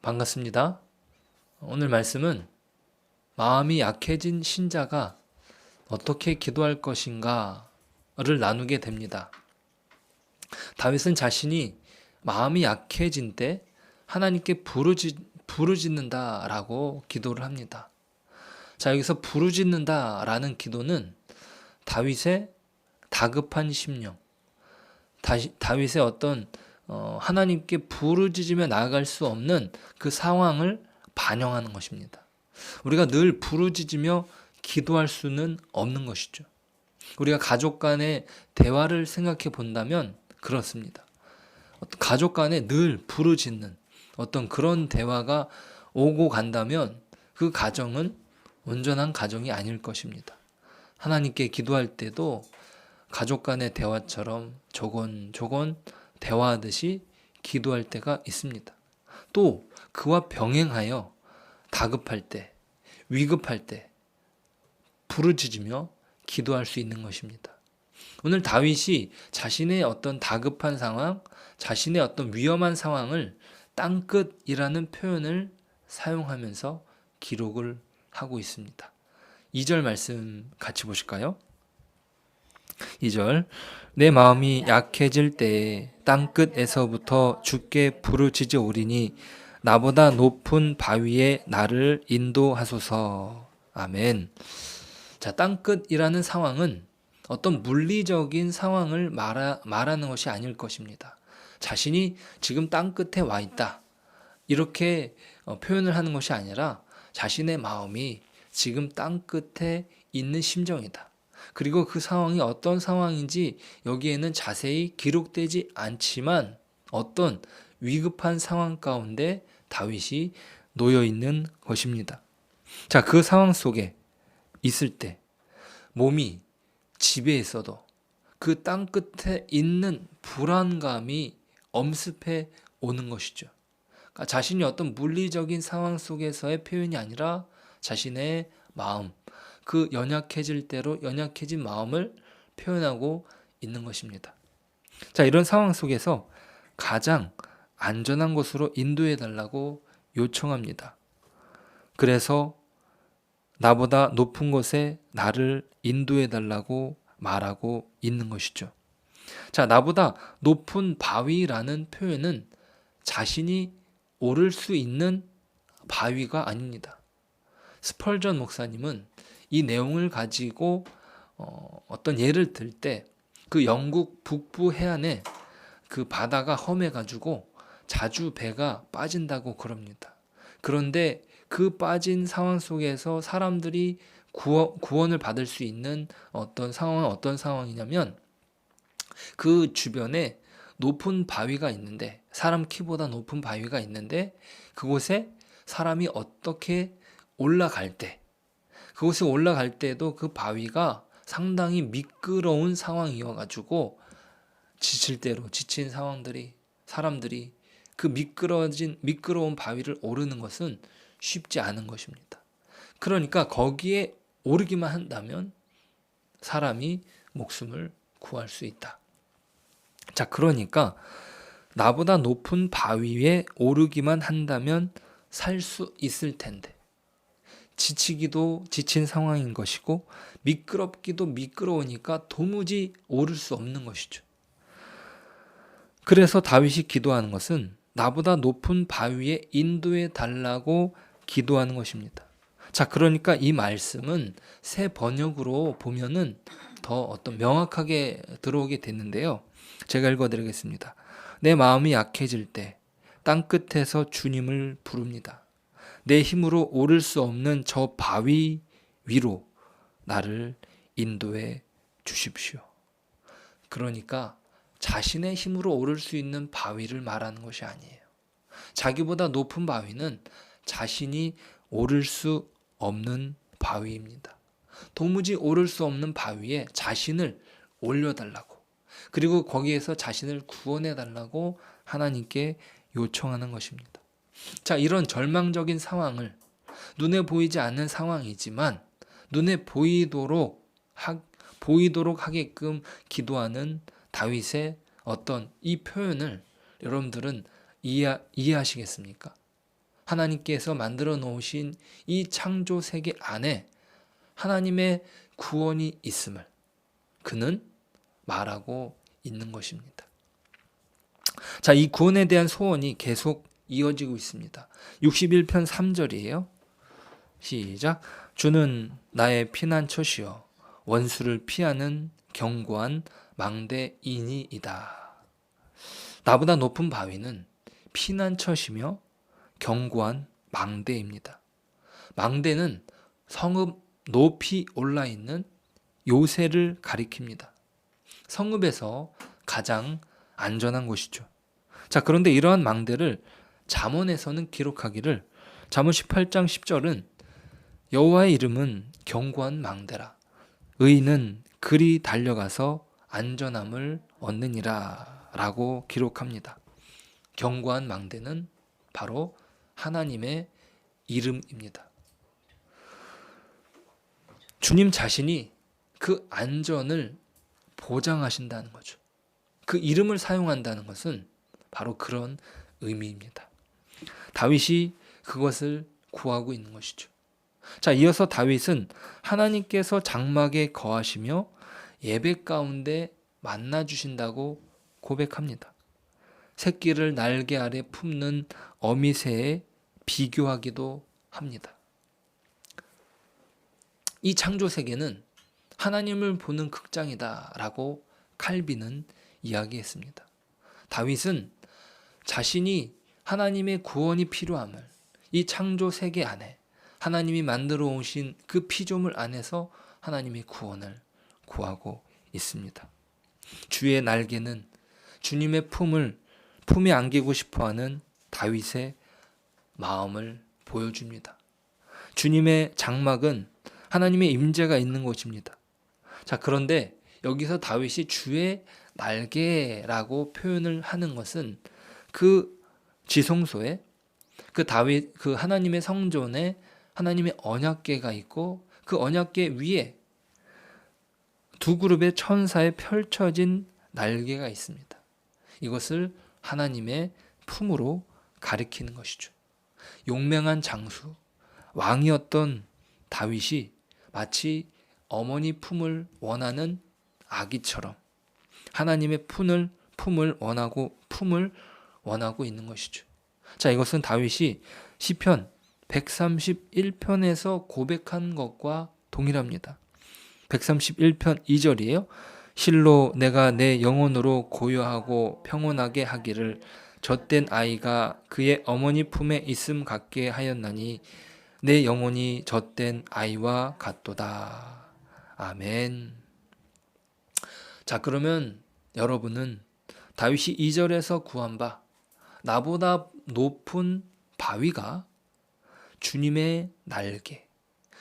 반갑습니다. 오늘 말씀은 마음이 약해진 신자가 어떻게 기도할 것인가를 나누게 됩니다. 다윗은 자신이 마음이 약해진 때 하나님께 부르짖는다라고 기도를 합니다. 자, 여기서 부르짖는다라는 기도는 다윗의 다급한 심령, 다윗의 어떤 하나님께 부르짖으며 나아갈 수 없는 그 상황을 반영하는 것입니다. 우리가 늘 부르짖으며 기도할 수는 없는 것이죠. 우리가 가족 간의 대화를 생각해 본다면 그렇습니다. 가족 간에 늘 부르짖는 어떤 그런 대화가 오고 간다면 그 가정은 온전한 가정이 아닐 것입니다. 하나님께 기도할 때도 가족 간의 대화처럼 조곤조곤 대화하듯이 기도할 때가 있습니다. 또 그와 병행하여 다급할 때, 위급할 때 부르짖으며 기도할 수 있는 것입니다. 오늘 다윗이 자신의 어떤 다급한 상황, 자신의 어떤 위험한 상황을 땅끝이라는 표현을 사용하면서 기록을 하고 있습니다. 2절 말씀 같이 보실까요? 2절 내 마음이 약해질 때에 땅끝에서부터 주께 부르짖으오리니 나보다 높은 바위에 나를 인도하소서. 아멘. 자, 땅끝이라는 상황은 어떤 물리적인 상황을 말하는 것이 아닐 것입니다. 자신이 지금 땅끝에 와 있다, 이렇게 표현을 하는 것이 아니라 자신의 마음이 지금 땅끝에 있는 심정이다. 그리고 그 상황이 어떤 상황인지 여기에는 자세히 기록되지 않지만 어떤 위급한 상황 가운데 다윗이 놓여 있는 것입니다. 자, 그 상황 속에 있을 때 몸이 집에 있어도 그 땅 끝에 있는 불안감이 엄습해 오는 것이죠. 그러니까 자신이 어떤 물리적인 상황 속에서의 표현이 아니라 자신의 마음, 그 연약해질 대로 연약해진 마음을 표현하고 있는 것입니다. 자, 이런 상황 속에서 가장 안전한 곳으로 인도해 달라고 요청합니다. 그래서 나보다 높은 곳에 나를 인도해 달라고 말하고 있는 것이죠. 자, 나보다 높은 바위라는 표현은 자신이 오를 수 있는 바위가 아닙니다. 스펄전 목사님은 이 내용을 가지고 어떤 예를 들 때 그 영국 북부 해안에 그 바다가 험해가지고 자주 배가 빠진다고 그럽니다. 그런데 그 빠진 상황 속에서 사람들이 구원을 받을 수 있는 어떤 상황은 어떤 상황이냐면 그 주변에 높은 바위가 있는데, 사람 키보다 높은 바위가 있는데 그곳에 사람이 어떻게 올라갈 때, 그곳에 올라갈 때도 그 바위가 상당히 미끄러운 상황이어가지고 지칠 대로 지친 사람들이 그 미끄러운 바위를 오르는 것은 쉽지 않은 것입니다. 그러니까 거기에 오르기만 한다면 사람이 목숨을 구할 수 있다. 자, 그러니까 나보다 높은 바위 위에 오르기만 한다면 살 수 있을 텐데 지치기도 지친 상황인 것이고 미끄럽기도 미끄러우니까 도무지 오를 수 없는 것이죠. 그래서 다윗이 기도하는 것은 나보다 높은 바위에 인도해 달라고 기도하는 것입니다. 자, 그러니까 이 말씀은 새 번역으로 보면은 더 어떤 명확하게 들어오게 됐는데요. 제가 읽어드리겠습니다. 내 마음이 약해질 때 땅끝에서 주님을 부릅니다. 내 힘으로 오를 수 없는 저 바위 위로 나를 인도해 주십시오. 그러니까 자신의 힘으로 오를 수 있는 바위를 말하는 것이 아니에요. 자기보다 높은 바위는 자신이 오를 수 없는 바위입니다. 도무지 오를 수 없는 바위에 자신을 올려달라고, 그리고 거기에서 자신을 구원해달라고 하나님께 요청하는 것입니다. 자, 이런 절망적인 상황을, 눈에 보이지 않는 상황이지만 눈에 보이도록 하게끔 기도하는 다윗의 어떤 이 표현을 여러분들은 이해하시겠습니까? 하나님께서 만들어 놓으신 이 창조 세계 안에 하나님의 구원이 있음을 그는 말하고 있는 것입니다. 자, 이 구원에 대한 소원이 계속 이어지고 있습니다. 61편 3절이에요. 시작. 주는 나의 피난처시여 원수를 피하는 견고한 망대이니이다. 나보다 높은 바위는 피난처시며 견고한 망대입니다. 망대는 성읍 높이 올라 있는 요새를 가리킵니다. 성읍에서 가장 안전한 곳이죠. 자, 그런데 이러한 망대를 잠언에서는 기록하기를 잠언 18장 10절은 여호와의 이름은 견고한 망대라. 의인은 그리 달려가서 안전함을 얻느니라 라고 기록합니다. 견고한 망대는 바로 하나님의 이름입니다. 주님 자신이 그 안전을 보장하신다는 거죠. 그 이름을 사용한다는 것은 바로 그런 의미입니다. 다윗이 그것을 구하고 있는 것이죠. 자, 이어서 다윗은 하나님께서 장막에 거하시며 예배 가운데 만나 주신다고 고백합니다. 새끼를 날개 아래 품는 어미새에 비교하기도 합니다. 이 창조 세계는 하나님을 보는 극장이다라고 칼빈은 이야기했습니다. 다윗은 자신이 하나님의 구원이 필요함을 이 창조 세계 안에 하나님이 만들어 오신 그 피조물 안에서 하나님의 구원을 구하고 있습니다. 주의 날개는 주님의 품에 안기고 싶어하는 다윗의 마음을 보여줍니다. 주님의 장막은 하나님의 임재가 있는 곳입니다. 자, 그런데 여기서 다윗이 주의 날개라고 표현을 하는 것은 그 지성소에 그 하나님의 성전에 하나님의 언약궤가 있고 그 언약궤 위에 두 그룹의 천사에 펼쳐진 날개가 있습니다. 이것을 하나님의 품으로 가리키는 것이죠. 용맹한 장수, 왕이었던 다윗이 마치 어머니 품을 원하는 아기처럼 하나님의 품을 원하고 있는 것이죠. 자, 이것은 다윗이 시편 131편에서 고백한 것과 동일합니다. 131편 2절이에요. 실로 내가 내 영혼으로 고요하고 평온하게 하기를 젖된 아이가 그의 어머니 품에 있음 같게 하였나니 내 영혼이 젖된 아이와 같도다. 아멘. 자, 그러면 여러분은 다윗이 2절에서 구한 바 나보다 높은 바위가 주님의 날개,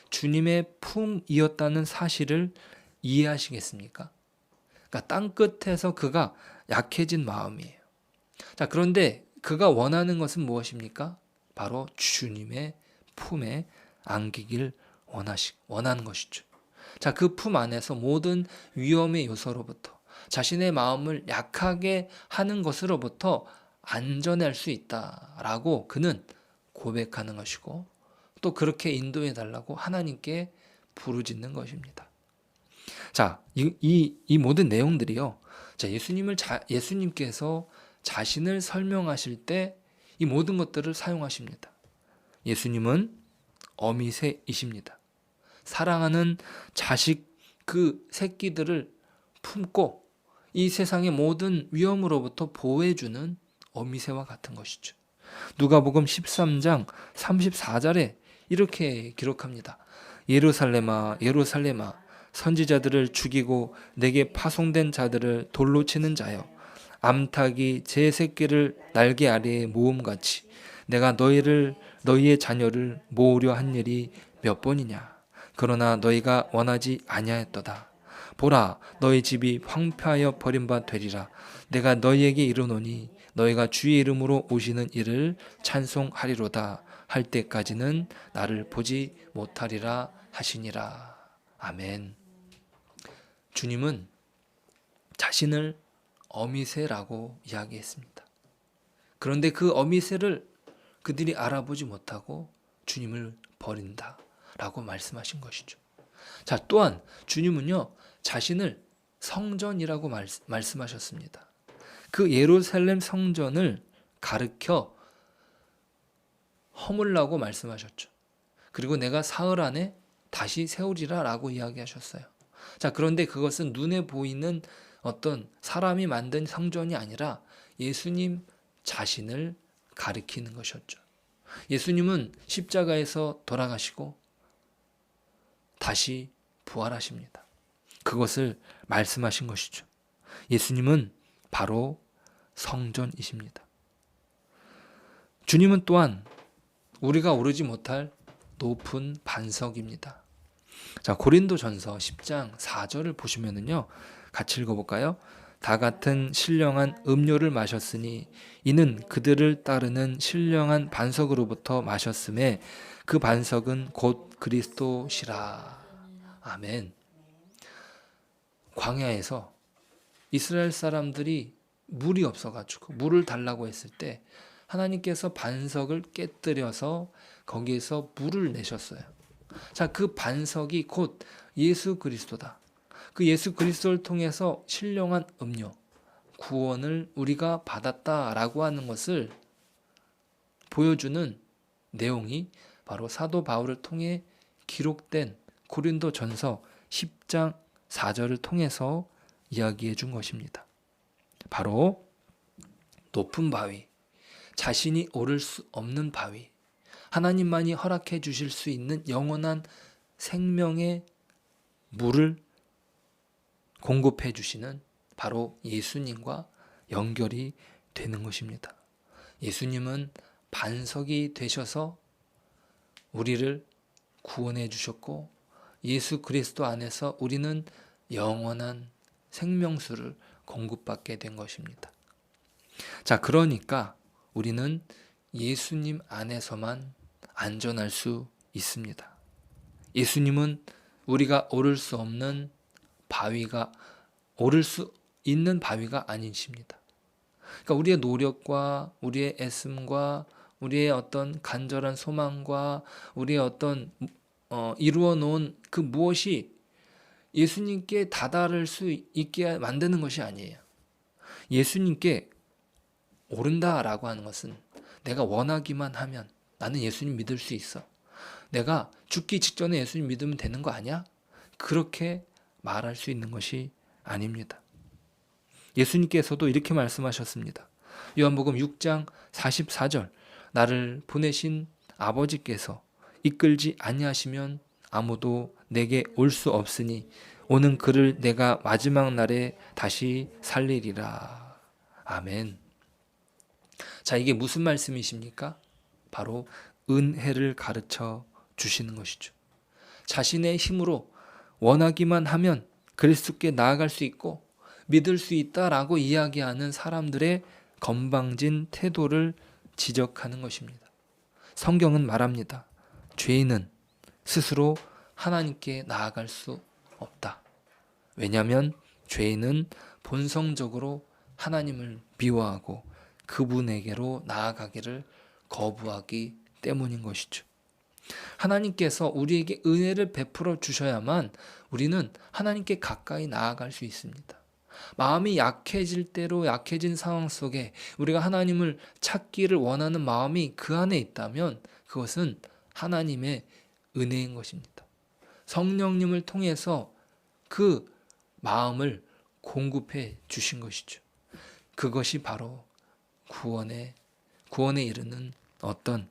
주님의 품이었다는 사실을 이해하시겠습니까? 그러니까 땅 끝에서 그가 약해진 마음이에요. 자, 그런데 그가 원하는 것은 무엇입니까? 바로 주님의 품에 안기길 원하는 것이죠. 자, 그 품 안에서 모든 위험의 요소로부터 자신의 마음을 약하게 하는 것으로부터 안전할 수 있다라고 그는 고백하는 것이고 또 그렇게 인도해 달라고 하나님께 부르짖는 것입니다. 자, 이 모든 내용들이요. 자, 예수님께서 자신을 설명하실 때 이 모든 것들을 사용하십니다. 예수님은 어미새이십니다. 사랑하는 자식 그 새끼들을 품고 이 세상의 모든 위험으로부터 보호해주는 어미새와 같은 것이죠. 누가복음 13장 34절에 이렇게 기록합니다. 예루살렘아 예루살렘아 선지자들을 죽이고 내게 파송된 자들을 돌로 치는 자여 암탉이 제 새끼를 날개 아래에 모음같이 내가 너희의 자녀를 모으려 한 일이 몇 번이냐. 그러나 너희가 원하지 아니하였도다. 보라 너희 집이 황폐하여 버림바 되리라. 내가 너희에게 이르노니 너희가 주의 이름으로 오시는 이를 찬송하리로다 할 때까지는 나를 보지 못하리라 하시니라. 아멘. 주님은 자신을 어미새라고 이야기했습니다. 그런데 그 어미새를 그들이 알아보지 못하고 주님을 버린다라고 말씀하신 것이죠. 자, 또한 주님은요, 자신을 성전이라고 말씀하셨습니다. 그 예루살렘 성전을 가르켜 허물라고 말씀하셨죠. 그리고 내가 사흘 안에 다시 세우리라 라고 이야기하셨어요. 자, 그런데 그것은 눈에 보이는 어떤 사람이 만든 성전이 아니라 예수님 자신을 가리키는 것이었죠. 예수님은 십자가에서 돌아가시고 다시 부활하십니다. 그것을 말씀하신 것이죠. 예수님은 바로 성전이십니다. 주님은 또한 우리가 오르지 못할 높은 반석입니다. 자, 고린도전서 10장 4절을 보시면은요, 같이 읽어볼까요? 다 같은 신령한 음료를 마셨으니 이는 그들을 따르는 신령한 반석으로부터 마셨음에 그 반석은 곧 그리스도시라. 아멘. 광야에서 이스라엘 사람들이 물이 없어가지고 물을 달라고 했을 때 하나님께서 반석을 깨뜨려서 거기에서 물을 내셨어요. 자, 그 반석이 곧 예수 그리스도다. 그 예수 그리스도를 통해서 신령한 음료, 구원을 우리가 받았다라고 하는 것을 보여주는 내용이 바로 사도 바울을 통해 기록된 고린도전서 10장 4절을 통해서 이야기해 준 것입니다. 바로 높은 바위, 자신이 오를 수 없는 바위, 하나님만이 허락해 주실 수 있는 영원한 생명의 물을 공급해 주시는 바로 예수님과 연결이 되는 것입니다. 예수님은 반석이 되셔서 우리를 구원해 주셨고 예수 그리스도 안에서 우리는 영원한 생명수를 공급받게 된 것입니다. 자, 그러니까 우리는 예수님 안에서만 안전할 수 있습니다. 예수님은 우리가 오를 수 없는 바위가 오를 수 있는 바위가 아니십니다. 그러니까 우리의 노력과 우리의 애씀과 우리의 어떤 간절한 소망과 우리의 어떤 이루어 놓은 그 무엇이 예수님께 다다를 수 있게 만드는 것이 아니에요. 예수님께 오른다라고 하는 것은 내가 원하기만 하면 나는 예수님 믿을 수 있어. 내가 죽기 직전에 예수님 믿으면 되는 거 아니야? 그렇게 말할 수 있는 것이 아닙니다. 예수님께서도 이렇게 말씀하셨습니다. 요한복음 6장 44절 나를 보내신 아버지께서 이끌지 아니하시면 아무도 내게 올 수 없으니 오는 그를 내가 마지막 날에 다시 살리리라. 아멘. 자, 이게 무슨 말씀이십니까? 바로 은혜를 가르쳐 주시는 것이죠. 자신의 힘으로 원하기만 하면 그리스도께 나아갈 수 있고 믿을 수 있다라고 이야기하는 사람들의 건방진 태도를 지적하는 것입니다. 성경은 말합니다. 죄인은 스스로 하나님께 나아갈 수 없다. 왜냐하면 죄인은 본성적으로 하나님을 미워하고 그분에게로 나아가기를 거부하기 때문인 것이죠. 하나님께서 우리에게 은혜를 베풀어 주셔야만 우리는 하나님께 가까이 나아갈 수 있습니다. 마음이 약해질 대로 약해진 상황 속에 우리가 하나님을 찾기를 원하는 마음이 그 안에 있다면 그것은 하나님의 은혜인 것입니다. 성령님을 통해서 그 마음을 공급해 주신 것이죠. 그것이 바로 구원에 이르는 어떤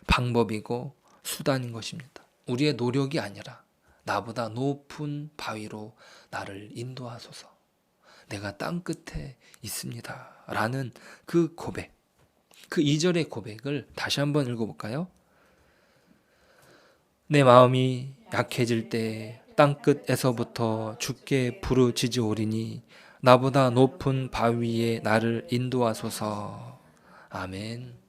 방법이고 수단인 것입니다. 우리의 노력이 아니라 나보다 높은 바위로 나를 인도하소서. 내가 땅 끝에 있습니다. 라는 그 고백, 그 2절의 고백을 다시 한번 읽어볼까요? 내 마음이 약해질 때 땅끝에서부터 주께 부르짖으오리니 나보다 높은 바위에 나를 인도하소서. 아멘.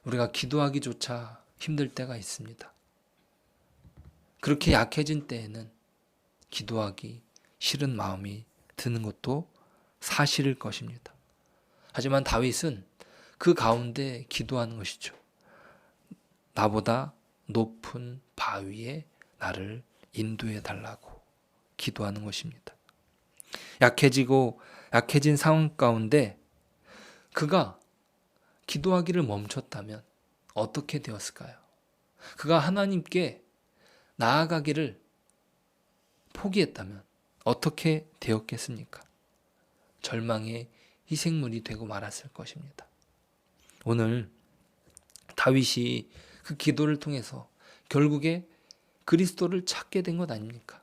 우리가 기도하기조차 힘들 때가 있습니다. 그렇게 약해진 때에는 기도하기 싫은 마음이 드는 것도 사실일 것입니다. 하지만 다윗은 그 가운데 기도하는 것이죠. 나보다 높은 바위에 나를 인도해 달라고 기도하는 것입니다. 약해진 상황 가운데 그가 기도하기를 멈췄다면 어떻게 되었을까요? 그가 하나님께 나아가기를 포기했다면 어떻게 되었겠습니까? 절망의 희생물이 되고 말았을 것입니다. 오늘 다윗이 그 기도를 통해서 결국에 그리스도를 찾게 된 것 아닙니까?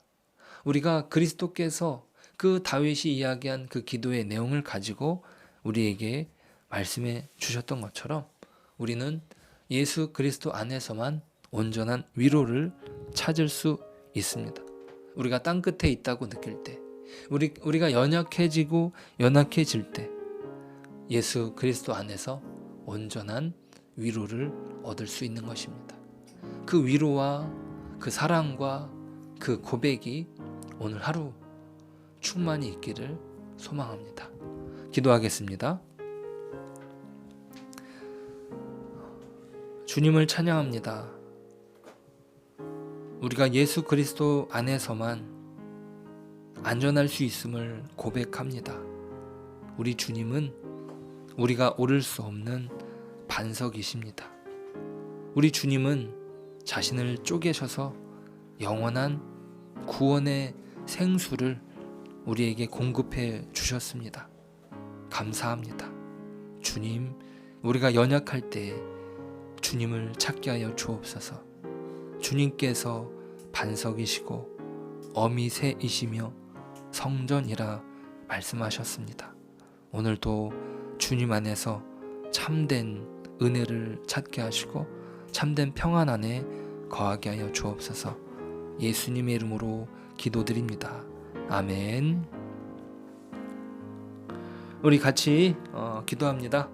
우리가 그리스도께서 그 다윗이 이야기한 그 기도의 내용을 가지고 우리에게 말씀해 주셨던 것처럼 우리는 예수 그리스도 안에서만 온전한 위로를 찾을 수 있습니다. 우리가 땅끝에 있다고 느낄 때, 우리가 연약해질 때 예수 그리스도 안에서 온전한 위로를 얻을 수 있는 것입니다. 그 위로와 그 사랑과 그 고백이 오늘 하루 충만히 있기를 소망합니다. 기도하겠습니다. 주님을 찬양합니다. 우리가 예수 그리스도 안에서만 안전할 수 있음을 고백합니다. 우리 주님은 우리가 오를 수 없는 반석이십니다. 우리 주님은 자신을 쪼개셔서 영원한 구원의 생수를 우리에게 공급해 주셨습니다. 감사합니다. 주님, 우리가 연약할 때 주님을 찾게 하여 주옵소서. 주님께서 반석이시고 어미새이시며 성전이라 말씀하셨습니다. 오늘도 주님 안에서 참된 은혜를 찾게 하시고 참된 평안 안에 거하게 하여 주옵소서. 예수님의 이름으로 기도드립니다. 아멘. 우리 같이 기도합니다.